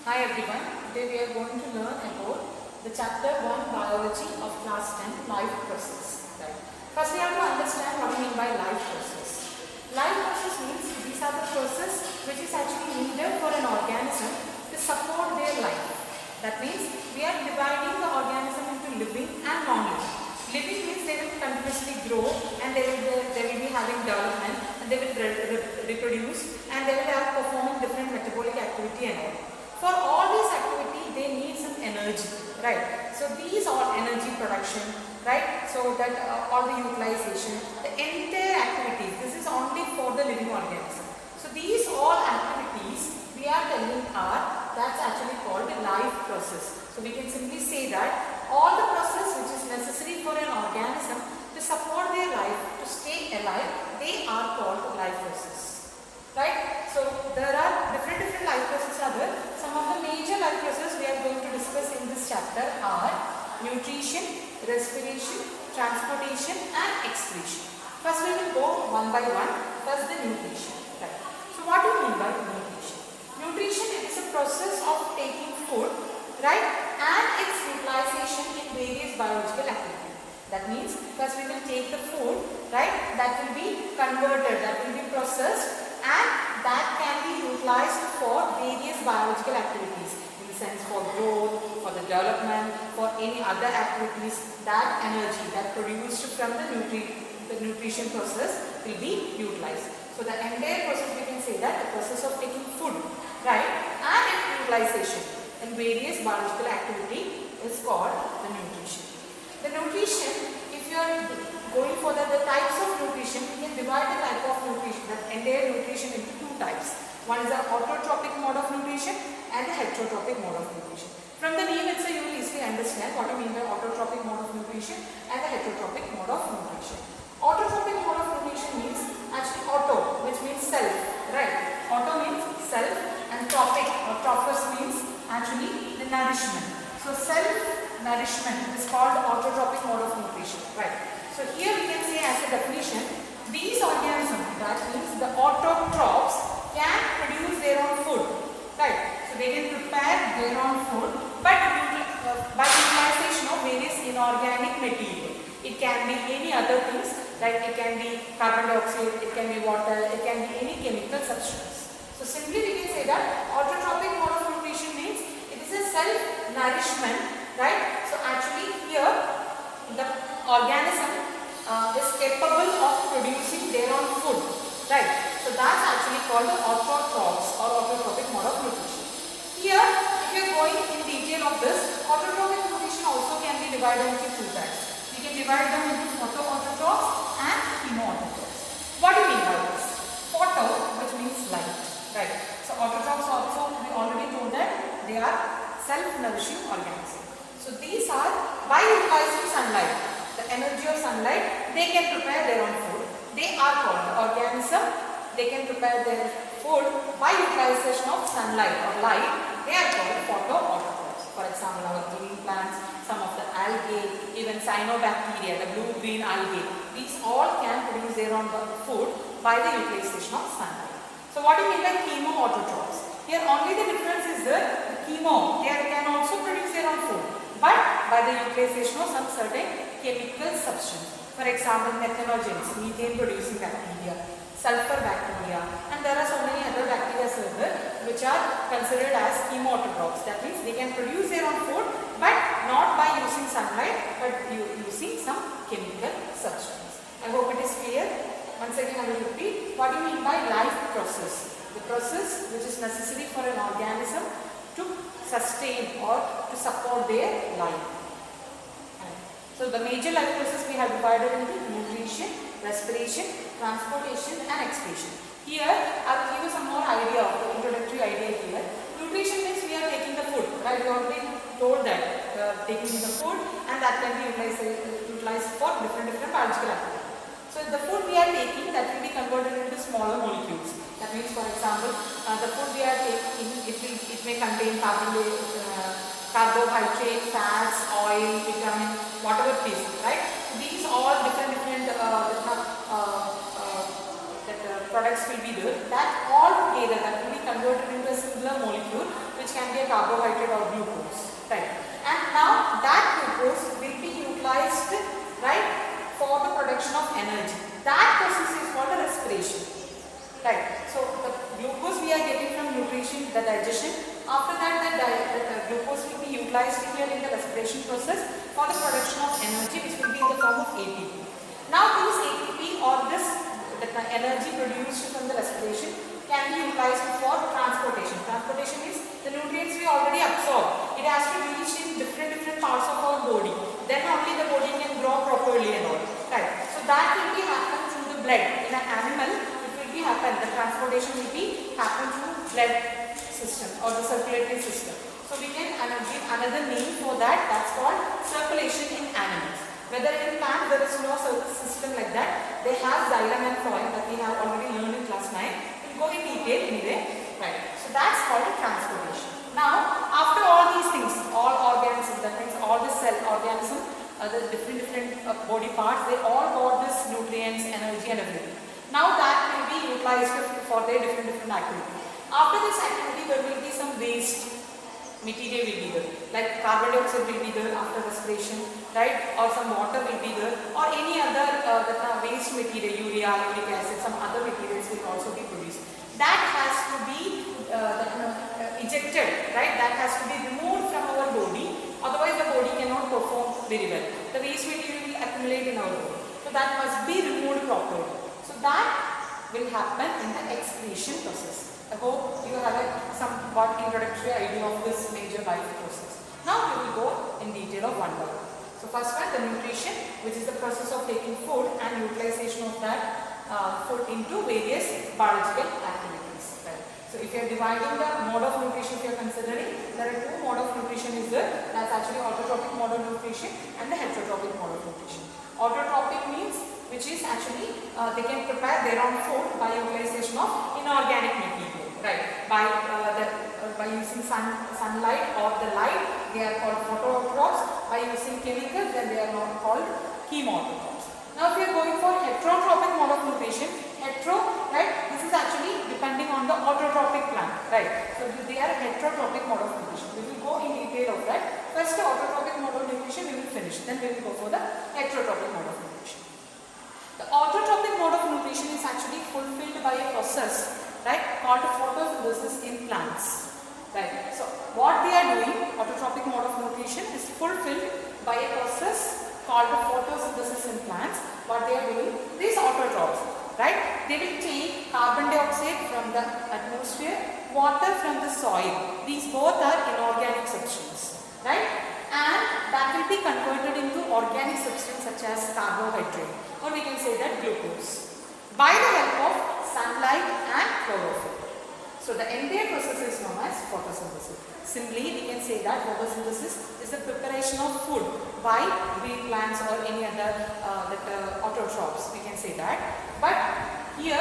Hi everyone, today we are going to learn about the chapter 1 biology of class 10 life process. Right. First we have to understand what we mean by life process. Life process means these are the process which is actually needed for an organism to support their life. That means we are dividing the organism into living and non-living. Living means they will continuously grow and they will be having development and they will reproduce and they will have performing different metabolic activity and all. For all this activity, they need some energy, right? So these are energy production, right? So that all the utilization, the entire activities, this is only for the living organism. So these all activities we are telling are, that's actually called the life process. So we can simply say that all the process which is necessary for an organism to support their life, to stay alive, they are called life process. Right? So there are different life processes are there. Some of the major life processes we are going to discuss in this chapter are nutrition, respiration, transportation and excretion. First we will go one by one. First the nutrition. Right. So what do you mean by nutrition? Nutrition is a process of taking food, right, and its utilization in various biological activities. That means first we will take the food, right, that will be converted, that will be processed and that can be utilized for various biological activities, in the sense for growth, for the development, for any other activities. That energy that produced from the nutrition process will be utilized. So the entire process, we can say that the process of taking food, right, and its utilization in various biological activity is called the nutrition. The nutrition, if you are going for the types of nutrition, we can divide the type of nutrition, the entire nutrition into two types. One is the autotrophic mode of nutrition and the heterotrophic mode of nutrition. From the name itself, you will easily understand what I mean by autotrophic mode of nutrition and the heterotrophic mode of nutrition. Autotrophic mode of nutrition means actually auto, which means self, right? Auto means self and trophic or trophos means actually the nourishment. So self-nourishment is called autotrophic mode of nutrition, right? So here we can say as a definition, these organisms, that means the autotrophs, can produce their own food, right? So they can prepare their own food, but by utilization of various inorganic material. It can be any other things, like it can be carbon dioxide, it can be water, it can be any chemical substance. So simply we can say that autotrophic mode of nutrition means it is a self-nourishment, right? So actually here the organism is capable of producing their own food, right? So that's actually called the autotrophs or autotrophic mode of nutrition. Here, if you are going in detail of this, autotrophic nutrition also can be divided into two types. We can divide them into photoautotrophs and chemoautotrophs. What do you mean by this? Photo, which means light, right? So autotrophs also, we already told that they are self-nourishing organisms. So these are by utilizing sunlight, the energy of sunlight, they can prepare their own food. They are called the organism. They can prepare their food by utilization of sunlight or light. They are called photoautotrophs. For example, our green plants, some of the algae, even cyanobacteria, the blue-green algae. These all can produce their own food by the utilization of sunlight. So what do you mean by chemoautotrophs? Here only the difference is that the chemo, they can also produce their own food, but by the utilization of some certain chemical substance. For example, methanogens, methane producing bacteria, sulfur bacteria, and there are so many other bacteria which are considered as chemoautotrophs. That means they can produce their own food, but not by using sunlight, but using some chemical substance. I hope it is clear. Once again I will repeat, what do you mean by life process? The process which is necessary for an organism to sustain or to support their life. So the major life process we have divided into nutrition, respiration, transportation and excretion. Here I will give you some more idea of the introductory idea here. Nutrition means we are taking the food, right? We already told that taking the food and that can be utilized for different biological activities. So the food we are taking, that will be converted into smaller molecules. That means, for example, the food we are taking, it may contain carbohydrate, fats, oil, vitamin, whatever it is, right? These all different products will be there. That all together, that will be converted into a singular molecule, which can be a carbohydrate or glucose, right? And now that glucose will be utilized, right, for the production of energy. That process is called the respiration, right? So the glucose we are getting from nutrition, the digestion. After that, the glucose will be utilized here in the respiration process for the production of energy, which will be in the form of ATP. Now this ATP or the energy produced from the respiration can be utilized for transportation. Transportation is the nutrients we already absorb. It has to reach in different parts of our body. Then only the body can grow properly and all. Right. So that will be happen through the blood. In an animal, it will be happen. The transportation will be happen through blood system or the circulatory system. So we can give another name for that. That's called circulation in animals. Whether in plant there is no system like that. They have xylem and phloem that we have already learned in class 9. We'll go in detail anyway. Right. So that's called transportation. Now, after all these things, all organisms, that means all the cell organism, the different body parts, they all got this nutrients, energy and everything. Now that will be utilized for their different activity. After this activity, there will be some waste material will be there, like carbon dioxide will be there after respiration, right, or some water will be there, or any other waste material, urea, uric acid, some other materials will also be produced. That has to be ejected, right, that has to be removed from our body, otherwise the body cannot perform very well. The waste material will accumulate in our body, so that must be removed properly. So that will happen in the excretion process. I hope you have a somewhat introductory idea of this major life process. Now we will go in detail of one by one. So first one, the nutrition, which is the process of taking food and utilization of that food into various biological activities. Right. So if you are dividing the mode of nutrition, if you are considering, there are two mode of nutrition is there. That's actually autotrophic mode of nutrition and the heterotrophic mode of nutrition. Autotrophic means which is actually they can prepare their own food by utilization of inorganic material, right? By using sunlight or the light, they are called phototrophs. By using chemicals, then they are not called chemotrophs. Now, if you are going for heterotrophic mode of nutrition, right? This is actually depending on the autotrophic plant, right? So they are heterotrophic mode of nutrition. We will go in detail of that. First, the autotrophic mode of nutrition we will finish. Then we will go for the heterotrophic mode of nutrition. The autotrophic mode of nutrition is actually fulfilled by a process, right, called photosynthesis in plants, right. So what they are doing, autotrophic mode of nutrition is fulfilled by a process called photosynthesis in plants. What they are doing, these autotrophs, right, they will take carbon dioxide from the atmosphere, water from the soil. These both are inorganic substances, right, and that will be converted into organic substance such as carbohydrate, or we can say that glucose, by the help of sunlight and chlorophyll. So the entire process is known as photosynthesis. Simply we can say that photosynthesis is the preparation of food by green plants or any other autotrophs, we can say that. But here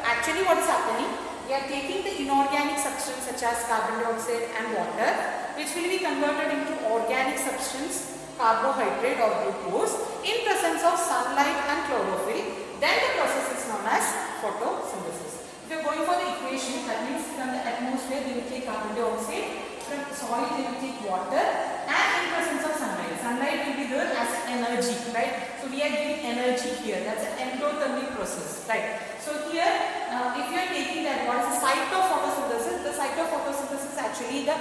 actually what is happening, we are taking the inorganic substance such as carbon dioxide and water, which will be converted into organic substance, carbohydrate or glucose, in presence of sunlight and chlorophyll. Then the process is known as photosynthesis. If you are going for the equation, that means from the atmosphere they will take carbon dioxide, from the soil they will take water, and in presence of sunlight. Sunlight will be there as energy, right? So we are giving energy here. That's an endothermic process, right? So here, if you are taking that, what is the site of photosynthesis? The site of photosynthesis is actually the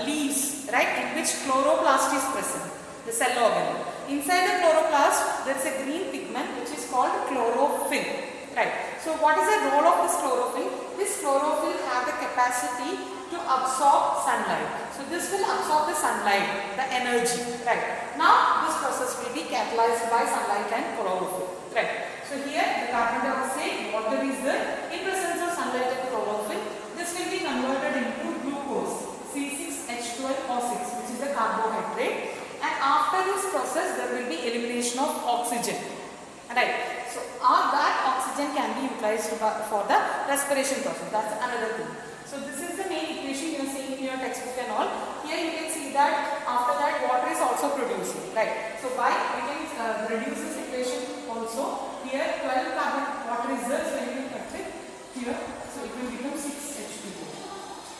leaves, right, in which chloroplast is present, the cell organelle. Inside the chloroplast, there is a green pigment which is called chlorophyll, right? So what is the role of this chlorophyll? This chlorophyll have the capacity to absorb sunlight. So this will absorb the sunlight, the energy, right? Now this process will be catalyzed by sunlight and chlorophyll, right? So here the carbon dioxide, water is there, in presence of sunlight and chlorophyll, this will be converted into glucose, C6H12O6, which is a carbohydrate, and after this process there will be elimination of oxygen, right? So that oxygen can be utilized for the respiration process. That's another thing. So this is the main equation you are seeing in your textbook and all. Here you can see that after that water is also producing, right? So by we can reduce this equation also. Here 12 carbon water is there, so you can cut it here. So it will become 6H2O.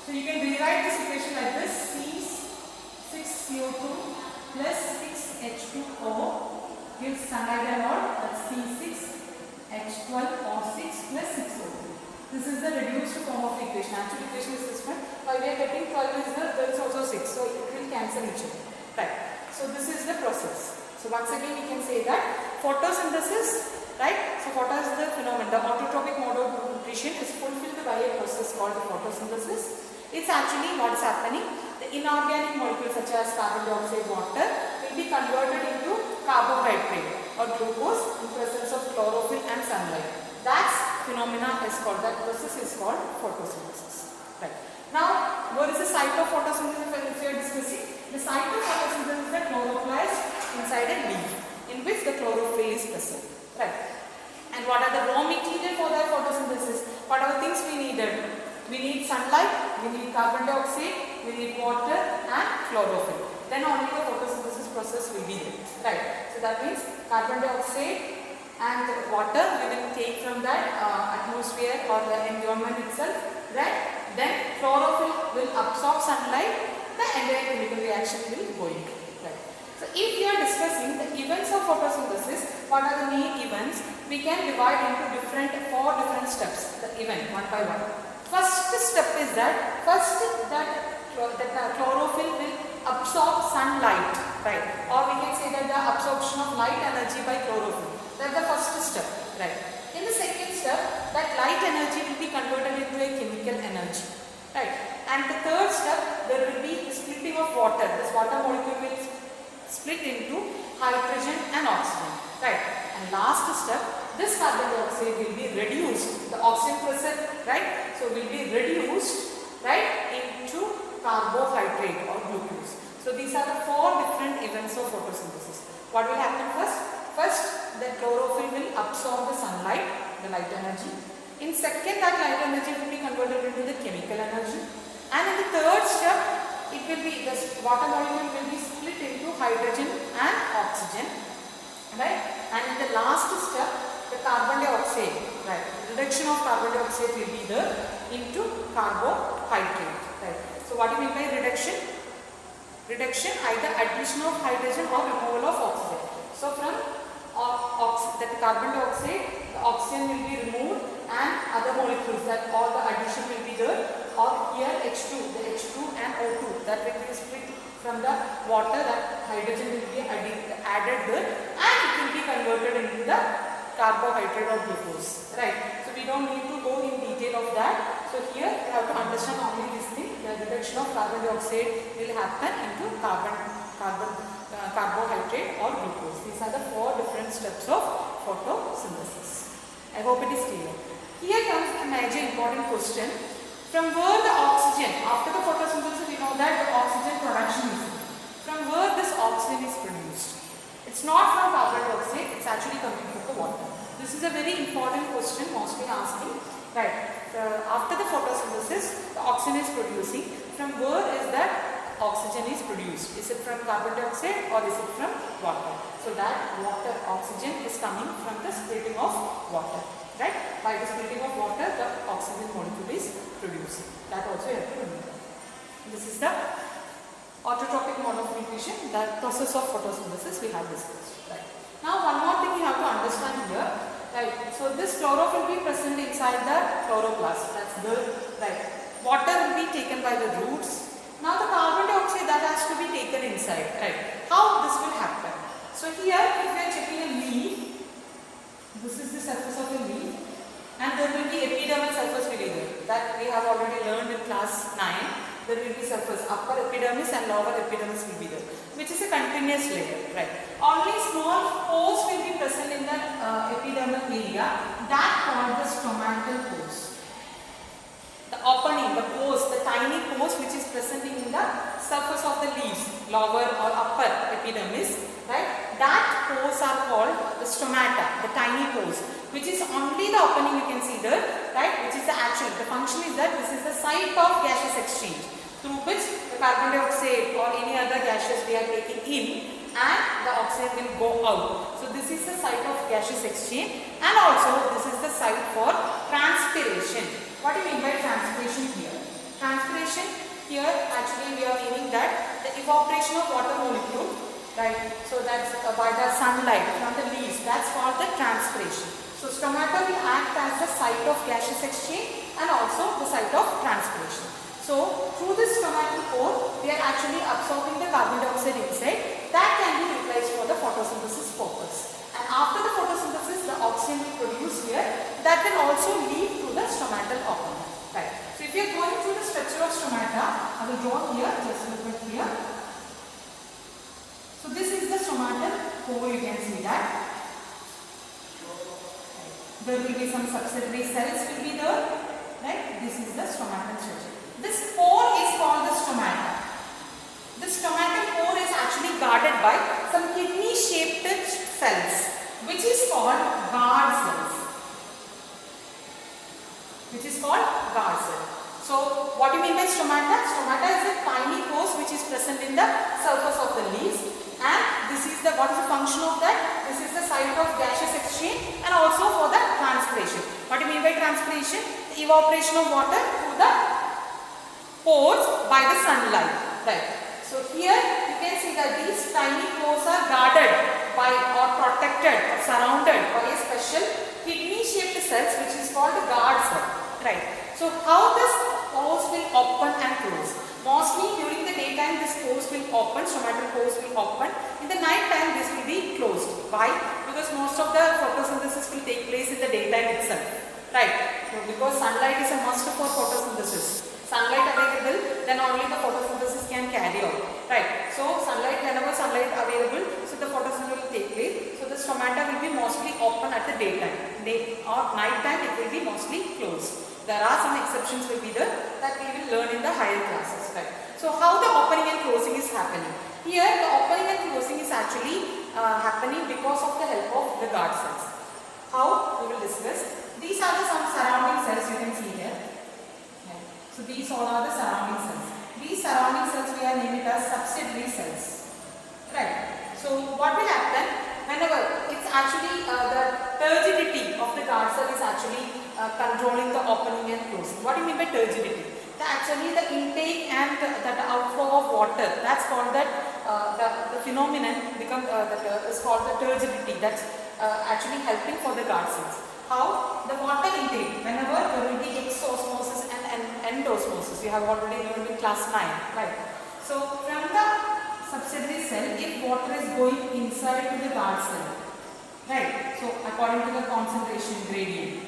So you can rewrite this equation like this: C6CO2 plus 6H2O gives sunlight and all, that's C6H12O6 plus 6O2. This is the reduced form of the equation. Actual equation is this one. While we are getting 12 is there is also 6, so it will cancel each other. Right. So this is the process. So once again we can say that photosynthesis, right? So photo is the phenomenon. The autotropic mode of nutrition is fulfilled by a process called the photosynthesis. It's actually what is happening. The inorganic molecules such as carbon dioxide, water will be converted into carbohydrate or glucose in presence of chlorophyll and sunlight. That phenomena is called, that process is called photosynthesis. Right. Now, what is the site of photosynthesis if we are discussing? The site of photosynthesis is the chloroplast inside a leaf in which the chlorophyll is present. Right. And what are the raw material for that photosynthesis? What are the things we needed? We need sunlight, we need carbon dioxide, we need water and chlorophyll. Then only the photosynthesis process will be there. Right. So that means carbon dioxide and water we will take from that atmosphere or the environment itself. Right. Then chlorophyll will absorb sunlight, the entire chemical reaction will go into. Right. So if we are discussing the events of photosynthesis, what are the main events? We can divide into four different steps, the event one by one. First step is that, chlorophyll will absorb sunlight, right? Or we can say that the absorption of light energy by chlorophyll. That's the first step, right? In the second step, that light energy will be converted into a chemical energy, right? And the third step, there will be the splitting of water. This water molecule will split into hydrogen and oxygen, right? And last step, this carbon dioxide will be reduced, the oxygen present, right? So will be reduced, right, into carbohydrate or glucose. So these are the four different events of photosynthesis. What will happen first? First, the chlorophyll will absorb the sunlight, the light energy. In second, that light energy will be converted into the chemical energy. And in the third step, it will be, the water molecule will be split into hydrogen and oxygen, right? And in the last step, the carbon dioxide, right, reduction of carbon dioxide will be there into carbohydrate, right. So what do you mean by reduction? Reduction, either addition of hydrogen or removal of oxygen. So from that carbon dioxide, the oxygen will be removed and other molecules, that all the addition will be there, or here H2, the H2 and O2, that will be split from the water, that hydrogen will be added there and it will be converted into the carbohydrate or glucose, right? So we don't need to go in detail of that. So here you have to understand only this thing, the reduction of carbon dioxide will happen into carbohydrate or glucose. These are the four different steps of photosynthesis. I hope it is clear. Here comes a major important question. From where the oxygen, after the photosynthesis we know that the oxygen production is, from where this oxygen is produced? It's not from carbon dioxide, it's actually coming from the water. This is a very important question mostly asking, right? After the photosynthesis, the oxygen is producing. From where is that oxygen is produced? Is it from carbon dioxide or is it from water? So that water oxygen is coming from the splitting of water, right? By the splitting of water, the oxygen molecule is producing. That also you have to remember. This is the autotropic mode of nutrition, the process of photosynthesis we have discussed. Right. Now one more thing you have to understand here. Right. So this chlorophyll will be present inside the chloroplast. That's the right. Water will be taken by the roots. Now the carbon dioxide that has to be taken inside. Right. How this will happen? So here if we are checking a leaf, this is the surface of a leaf, and there will be epidermal surface will be there. That we have already learned in class 9. There will be surface, upper epidermis and lower epidermis will be there, which is a continuous layer, right? Only small pores will be present in the epidermal area, that called the stomatal pores. The opening, the pores, the tiny pores which is present in the surface of the leaves, lower or upper epidermis, right? That pores are called the stomata, the tiny pores, which is only the opening you can see there, right? Which is the actual, the function is that this is the site of gaseous exchange, through which the carbon dioxide or any other gases we are taking in and the oxygen will go out. So this is the site of gaseous exchange, and also this is the site for transpiration. What do you mean by transpiration here? Transpiration, Here actually we are meaning that the evaporation of water molecule, right? So that's by the sunlight from the leaves, that's called the transpiration. So stomata will act as the site of gaseous exchange and also the site of transpiration. So through this stomatal pore, we are actually absorbing the carbon dioxide inside that can be utilized for the photosynthesis purpose. And after the photosynthesis, the oxygen we produce here, that will also lead to the stomatal opening. Right. So if you are going through the structure of stomata, I will draw here, just look at here. So this is the stomatal pore, you can see that. There will be some subsidiary cells will be there. Right. This is the stomatal structure. This pore is called the stomata. The stomatal pore is actually guarded by some kidney-shaped cells, which is called guard cells. So what do you mean by stomata? Stomata is a tiny pores which is present in the surface of the leaves, and this is the what is the function of that? This is the site of gaseous exchange and also for the transpiration. What do you mean by transpiration? The evaporation of water through the pores by the sunlight. Right. So here you can see that these tiny pores are guarded by or protected or surrounded by a special kidney-shaped cells which is called the guard cell. Right. So how this pores will open and close? Mostly during the daytime this pores will open, stomatal pores will open. In the night time this will be closed. Why? Because most of the photosynthesis will take place in the daytime itself. Right. So because sunlight is a must for photosynthesis. Sunlight available, then only the photosynthesis can carry out. Right. So sunlight, whenever sunlight available, so the photosynthesis will take place. So the stomata will be mostly open at the daytime. Day or night time it will be mostly closed. There are some exceptions will be there that we will learn in the higher classes. Right. So how the opening and closing is happening? Here the opening and closing is actually happening because of the help of the guard cells. How? We will discuss. These are the some surrounding cells you can see here. So these all are the surrounding cells. These surrounding cells we are naming it as subsidiary cells. Right. So what will happen whenever it's actually the turgidity of the guard cell is actually controlling the opening and closing. What do you mean by turgidity? Actually the intake and the outflow of water, that's called that the phenomenon become that is called the turgidity. That's actually helping for the guard cells. How? The water intake, whenever there will be exosmosis and endosmosis, you have already learned in class 9, right? So from the subsidiary cell, if water is going inside to the guard cell, right? So according to the concentration gradient,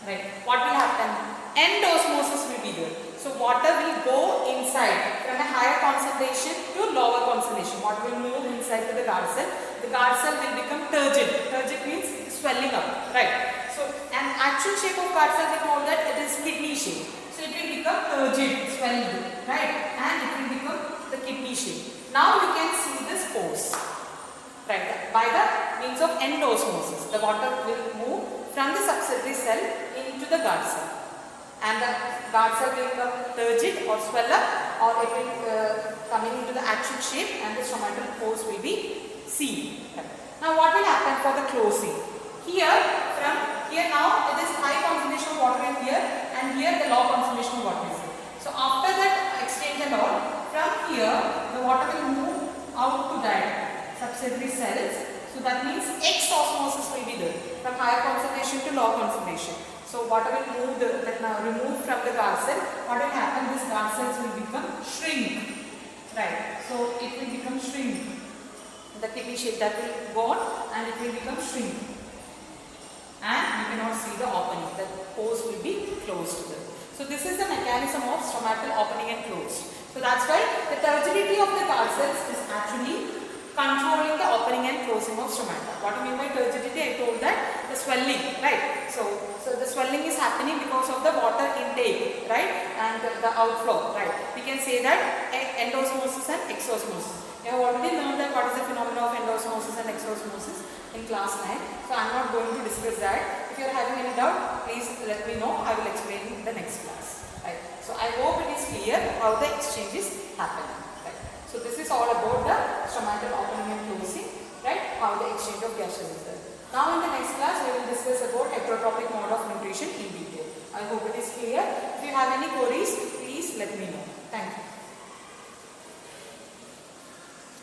right? What will happen? Endosmosis will be there. So water will go inside from a higher concentration to lower concentration. Water will move inside to the guard cell. The guard cell will become turgid. Turgid means swelling up, right? So an actual shape of guard cell we call that it is kidney shape. So it will become turgid, swelled, right? And it will become the kidney shape. Now you can see this pores, right? By the means of endosmosis, the water will move from the subsidiary cell into the guard cell. And the guard cell will become turgid or swell up, or it will coming into the actual shape, and the stomatal pores will be seen. Right. Now what will happen for the closing? Here now it is high concentration of water in here, and here the low concentration of water is here. So after that exchange and all, from here the water will move out to that subsidiary cells. So that means exosmosis will be there from higher concentration to low concentration. So water will move remove from the guard cell. What will happen? These guard cells will become shrink. Right. So it will become shrink. The kidney shape that will go on and it will become shrink. And you cannot see the opening. The pores will be closed there. So this is the mechanism of stomatal opening and close. So that's why the turgidity of the guard cells is actually controlling the opening and closing of stomata. What do you mean by turgidity? I told that the swelling, right? So the swelling is happening because of the water intake, right? And the outflow, right? We can say that endosmosis and exosmosis. You have already learned that what is the phenomenon of endosmosis and exosmosis in class 9. So I am not going to discuss that. If you are having any doubt, please let me know. I will explain in the next class. Right? So I hope it is clear how the exchange is happening. So this is all about the stomatal opening and closing, right? How the exchange of gases is done. Now in the next class we will discuss about heterotrophic mode of nutrition in detail. I hope it is clear. If you have any queries, please let let me know. Thank you.